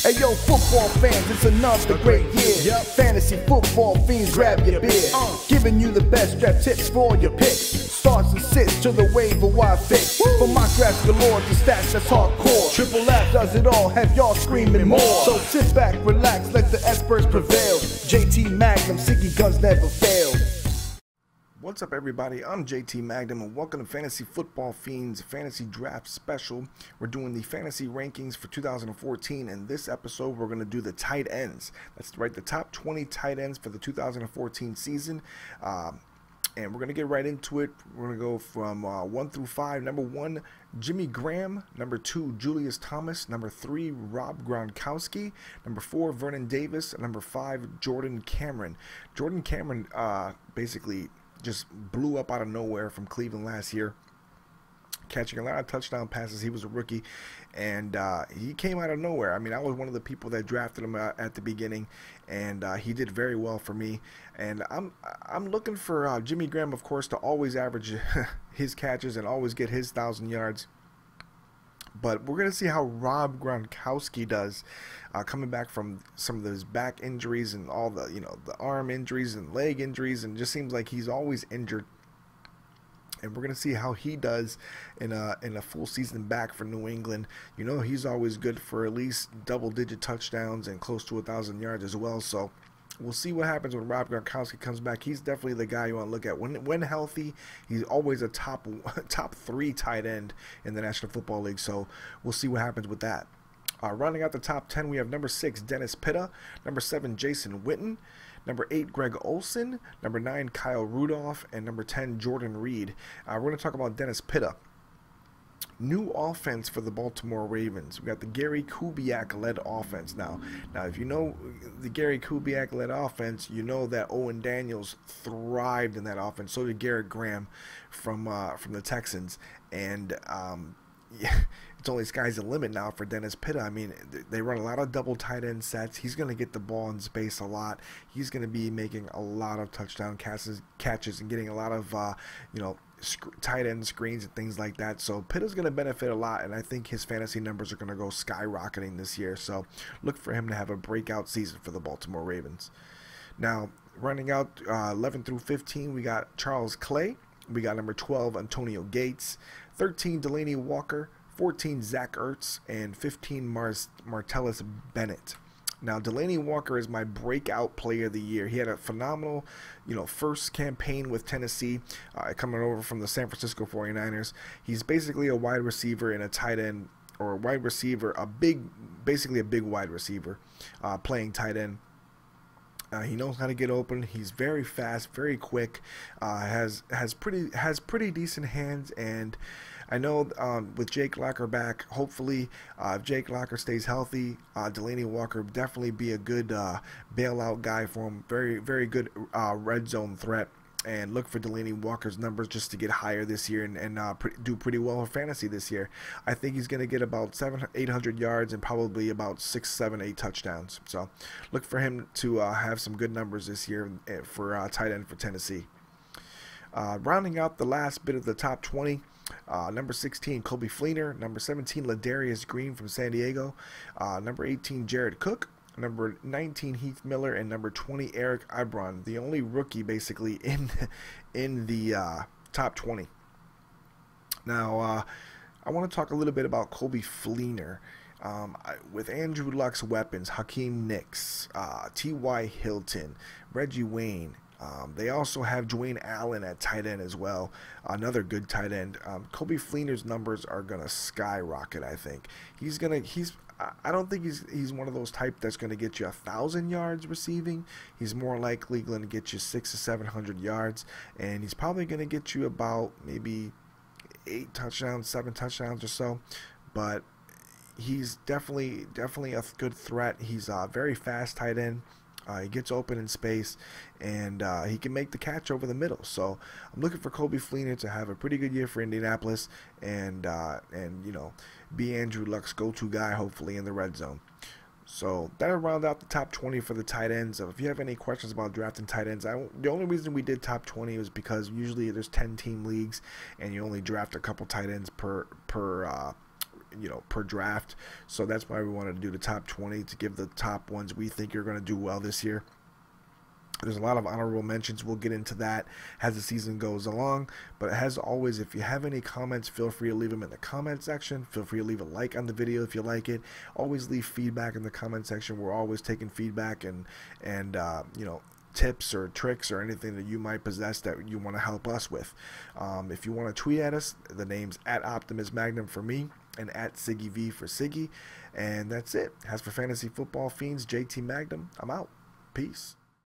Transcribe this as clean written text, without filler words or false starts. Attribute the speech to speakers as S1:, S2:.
S1: Hey yo, football fans, it's another great year. Fantasy football fiends, grab your beer. Giving you the best draft tips for all your picks. Starts and sits to the waiver wire fix. From my drafts galore to stats that's hardcore. Triple F does it all, have y'all screaming more. So sit back, relax, let the experts prevail. JT Magnum, Siggy Gunz never fail.
S2: What's up, everybody? I'm JT Magnum, and welcome to Fantasy Football Fiends Fantasy Draft Special. We're doing the fantasy rankings for 2014. In this episode, we're going to do the tight ends. That's right, the top 20 tight ends for the 2014 season. And we're going to get right into it. We're going to go from 1 through 5. Number 1, Jimmy Graham. Number 2, Julius Thomas. Number 3, Rob Gronkowski. Number 4, Vernon Davis. And number 5, Jordan Cameron. Jordan Cameron basically just blew up out of nowhere from Cleveland last year, catching a lot of touchdown passes. He was a rookie, and he came out of nowhere. I mean, I was one of the people that drafted him at the beginning, and he did very well for me. And I'm looking for Jimmy Graham, of course, to always average his catches and always get his 1,000 yards. But we're going to see how Rob Gronkowski does coming back from some of those back injuries and all the, the arm injuries and leg injuries, and just seems like he's always injured. And we're going to see how he does in a full season back for New England. He's always good for at least double-digit touchdowns and close to 1,000 yards as well. So we'll see what happens when Rob Gronkowski comes back. He's definitely the guy you want to look at. When healthy, he's always a top 3 tight end in the National Football League. So we'll see what happens with that. Rounding out the top 10, we have number 6, Dennis Pitta. Number 7, Jason Witten. Number 8, Greg Olsen. Number 9, Kyle Rudolph. And number 10, Jordan Reed. We're going to talk about Dennis Pitta. New offense for the Baltimore Ravens. We got the Gary Kubiak-led offense now. Now, if you know the Gary Kubiak-led offense, you know that Owen Daniels thrived in that offense. So did Garrett Graham from the Texans. And yeah, it's only sky's the limit now for Dennis Pitta. I mean, they run a lot of double tight end sets. He's going to get the ball in space a lot. He's going to be making a lot of touchdown catches and getting a lot of tight end screens and things like that. So Pitta's going to benefit a lot, and I think his fantasy numbers are going to go skyrocketing this year. So look for him to have a breakout season for the Baltimore Ravens. Now, running out 11 through 15, we got Charles Clay. We got number 12, Antonio Gates. 13, Delaney Walker. 14, Zach Ertz. And 15, Martellus Bennett. Now, Delaney Walker is my breakout player of the year. He had a phenomenal, first campaign with Tennessee, coming over from the San Francisco 49ers. He's basically a wide receiver and a tight end, or a wide receiver, basically a big wide receiver, playing tight end. He knows how to get open. He's very fast, very quick. Has pretty decent hands, and I know with Jake Locker back, hopefully if Jake Locker stays healthy, Delaney Walker will definitely be a good bailout guy for him. Very, very good red zone threat. And look for Delaney Walker's numbers just to get higher this year and do pretty well in fantasy this year. I think he's going to get about 700-800 yards and probably about 6, 7, 8 touchdowns. So look for him to have some good numbers this year for tight end for Tennessee. Rounding out the last bit of the top 20, number 16, Colby Fleener. Number 17, Ladarius Green from San Diego. Number 18, Jared Cook. Number 19, Heath Miller, and number 20, Eric Ebron, the only rookie basically in the top 20. Now, I want to talk a little bit about Colby Fleener. With Andrew Luck's weapons, Hakeem Nicks, T.Y. Hilton, Reggie Wayne. They also have Dwayne Allen at tight end as well, another good tight end. Colby Fleener's numbers are gonna skyrocket. I think I don't think he's one of those type that's going to get you 1,000 yards receiving. He's more likely going to get you 600 to 700 yards, and he's probably going to get you about maybe 8 touchdowns, 7 touchdowns or so. But he's definitely a good threat. He's a very fast tight end. He gets open in space, and he can make the catch over the middle. So I'm looking for Colby Fleener to have a pretty good year for Indianapolis, and be Andrew Luck's go-to guy, hopefully, in the red zone. So that'll round out the top 20 for the tight ends. If you have any questions about drafting tight ends, the only reason we did top 20 was because usually there's 10-team leagues, and you only draft a couple tight ends per per draft. So that's why we wanted to do the top 20 to give the top ones we think are going to do well this year. There's a lot of honorable mentions. We'll get into that as the season goes along. But as always, if you have any comments, feel free to leave them in the comment section. Feel free to leave a like on the video if you like it. Always leave feedback in the comment section. We're always taking feedback and tips or tricks or anything that you might possess that you want to help us with. If you want to tweet at us, the name's @OptimusMagnum for me and @SiggyV for Siggy. And that's it. As for Fantasy Football Fiends, JT Magnum, I'm out. Peace.